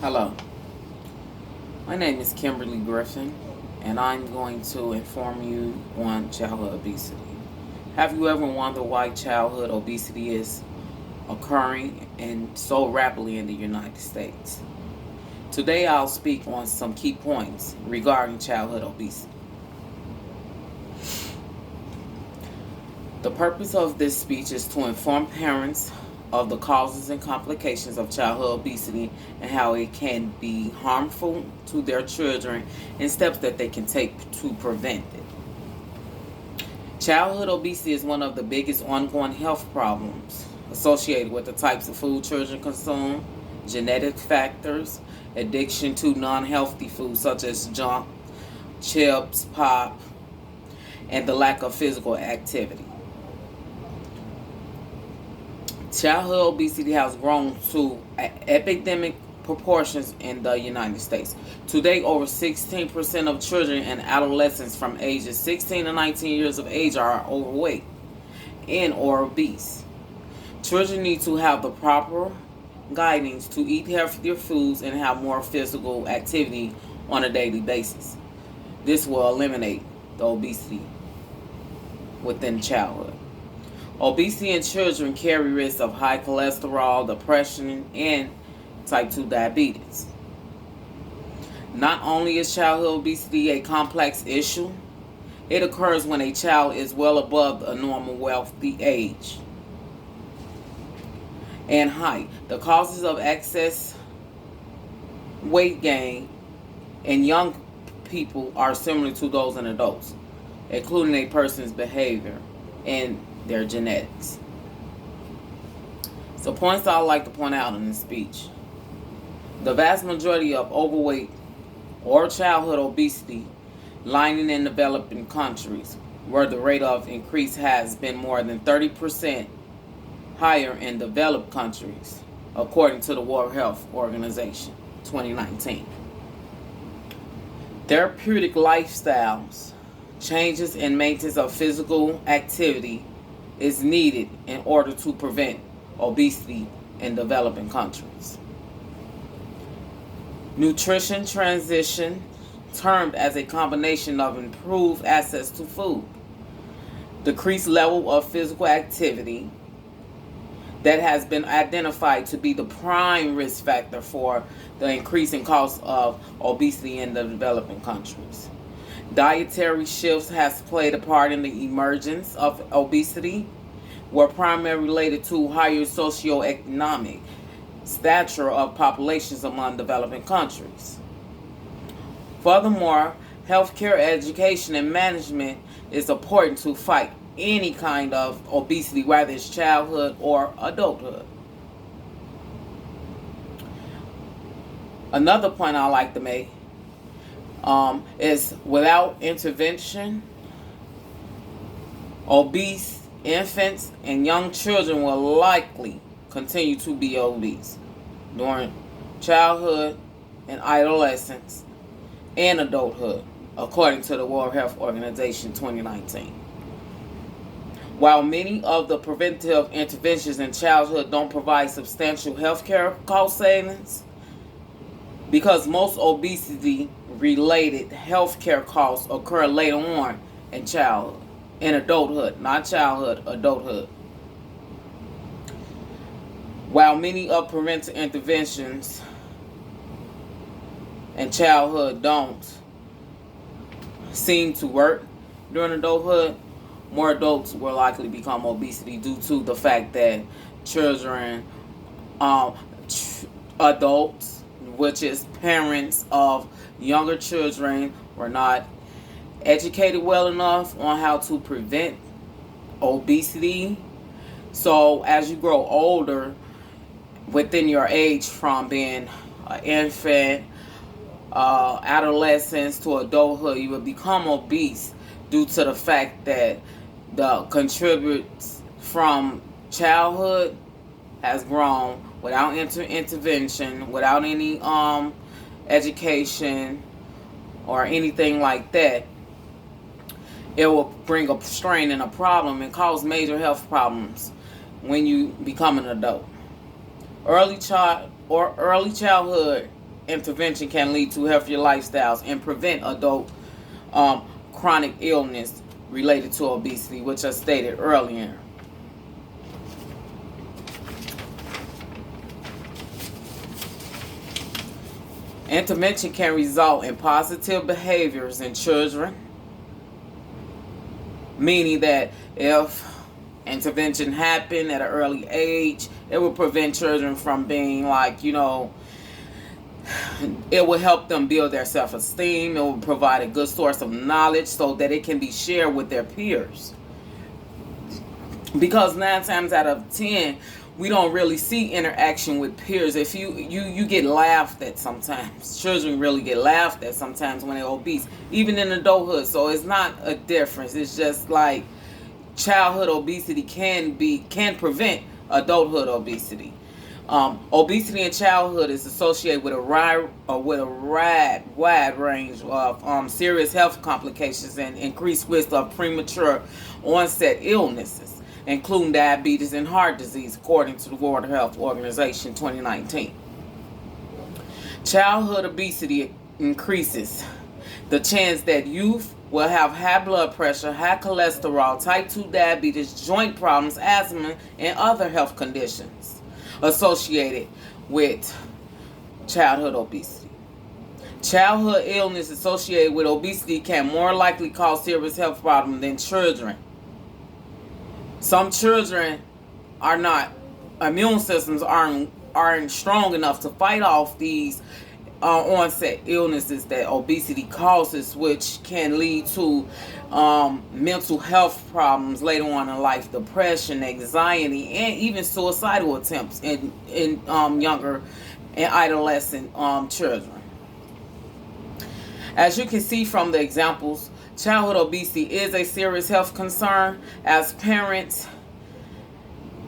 Hello, my name is Kimberly Griffin, and I'm going to inform you on childhood obesity. Have you ever wondered why childhood obesity is occurring and so rapidly in the United States? Today I'll speak on some key points regarding childhood obesity. The purpose of this speech is to inform parents of the causes and complications of childhood obesity and how it can be harmful to their children and steps that they can take to prevent it. Childhood obesity is one of the biggest ongoing health problems associated with the types of food children consume, genetic factors, addiction to non-healthy foods such as junk, chips, pop, and the lack of physical activity. Childhood obesity has grown to epidemic proportions in the United States. Today, over 16% of children and adolescents from ages 16 to 19 years of age are overweight and or obese. Children need to have the proper guidance to eat healthier foods and have more physical activity on a daily basis. This will eliminate the obesity within childhood. Obesity in children carry risks of high cholesterol, depression, and type 2 diabetes. Not only is childhood obesity a complex issue, it occurs when a child is well above a normal wealthy age and height. The causes of excess weight gain in young people are similar to those in adults, including a person's behavior and their genetics. So points I'd like to point out in this speech. The vast majority of overweight or childhood obesity lying in developing countries, where the rate of increase has been more than 30% higher in developed countries, according to the World Health Organization 2019. Therapeutic lifestyles, changes in maintenance of physical activity is needed in order to prevent obesity in developing countries. Nutrition transition, termed as a combination of improved access to food, decreased level of physical activity that has been identified to be the prime risk factor for the increasing cost of obesity in the developing countries. Dietary shifts has played a part in the emergence of obesity, were primarily related to higher socioeconomic stature of populations among developing countries. Furthermore, healthcare education and management is important to fight any kind of obesity, whether it's childhood or adulthood. Another point I like to make is without intervention, obese infants and young children will likely continue to be obese during childhood and adolescence and adulthood, according to the World Health Organization 2019. While many of the preventive interventions in childhood don't provide substantial healthcare cost savings, because most obesity-related healthcare costs occur later on in childhood, in adulthood, not childhood, adulthood. While many of preventive interventions in childhood don't seem to work during adulthood, more adults will likely become obesity due to the fact that children, adults, which is parents of younger children, were not educated well enough on how to prevent obesity. So as you grow older, within your age from being an infant, adolescence to adulthood, you will become obese due to the fact that the contributes from childhood has grown without intervention, without any education or anything like that. It will bring a strain and a problem and cause major health problems when you become an adult. Early childhood intervention can lead to healthier lifestyles and prevent adult chronic illness related to obesity, which I stated earlier. Intervention can result in positive behaviors in children, meaning that if intervention happened at an early age, it will prevent children from being like, it will help them build their self-esteem. It will provide a good source of knowledge so that it can be shared with their peers. Because 9 times out of 10, we don't really see interaction with peers. If you get laughed at sometimes. Children really get laughed at sometimes when they're obese, even in adulthood. So it's not a difference. It's just like childhood obesity can prevent adulthood obesity. Obesity in childhood is associated with a wide range of serious health complications and increased risk of premature onset illnesses, including diabetes and heart disease, according to the World Health Organization 2019. Childhood obesity increases the chance that youth will have high blood pressure, high cholesterol, type 2 diabetes, joint problems, asthma, and other health conditions associated with childhood obesity. Childhood illness associated with obesity can more likely cause serious health problems than children. Some children immune systems aren't strong enough to fight off these onset illnesses that obesity causes, which can lead to mental health problems later on in life, depression, anxiety, and even suicidal attempts in younger and adolescent children. As you can see from the examples, childhood obesity is a serious health concern. As parents,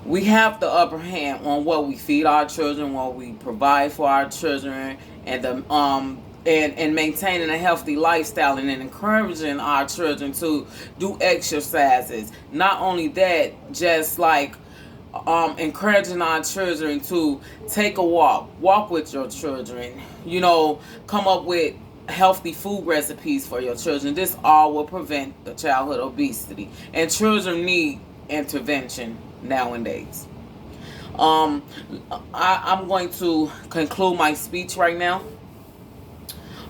we have the upper hand on what we feed our children, what we provide for our children, and maintaining a healthy lifestyle and encouraging our children to do exercises. Not only that, just like encouraging our children to take a walk with your children, come up with healthy food recipes for your children. This all will prevent the childhood obesity, and children need intervention nowadays. I'm going to conclude my speech right now.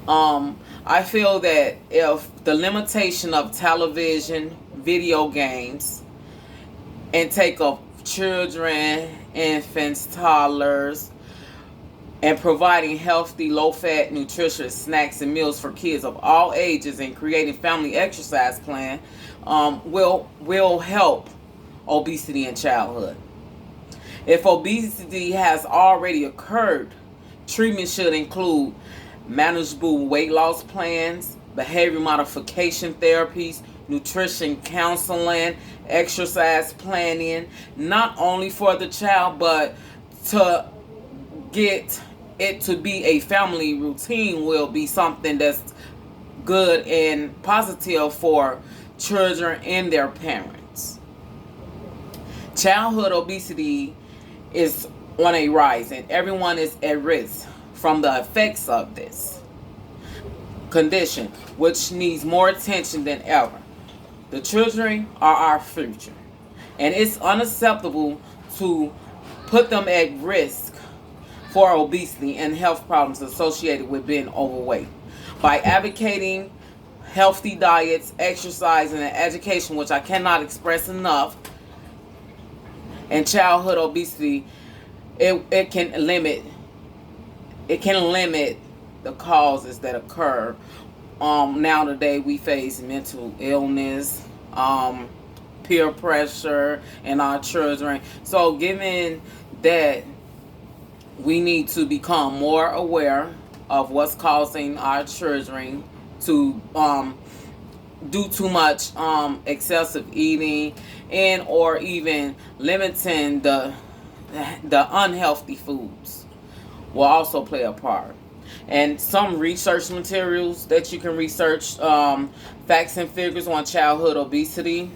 I feel that if the limitation of television, video games, intake of children, infants, toddlers, and providing healthy, low-fat, nutritious snacks and meals for kids of all ages and creating family exercise plan will help obesity in childhood. If obesity has already occurred, treatment should include manageable weight loss plans, behavior modification therapies, nutrition counseling, exercise planning, not only for the child, but to get it to be a family routine will be something that's good and positive for children and their parents. Childhood obesity is on a rise, and everyone is at risk from the effects of this condition, which needs more attention than ever. The children are our future, and it's unacceptable to put them at risk for obesity and health problems associated with being overweight. By advocating healthy diets, exercise, and education, which I cannot express enough, and childhood obesity, it can limit the causes that occur. Nowadays we face mental illness, peer pressure in our children. So given that we need to become more aware of what's causing our children to do too much excessive eating, and or even limiting the unhealthy foods will also play a part. And some research materials that you can research, facts and figures on childhood obesity.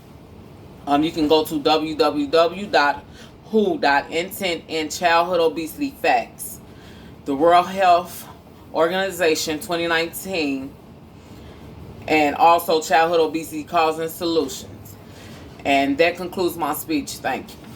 You can go to www.who.infant and childhood obesity facts. The World Health Organization 2019, and also Childhood Obesity Causes and Solutions. And that concludes my speech. Thank you.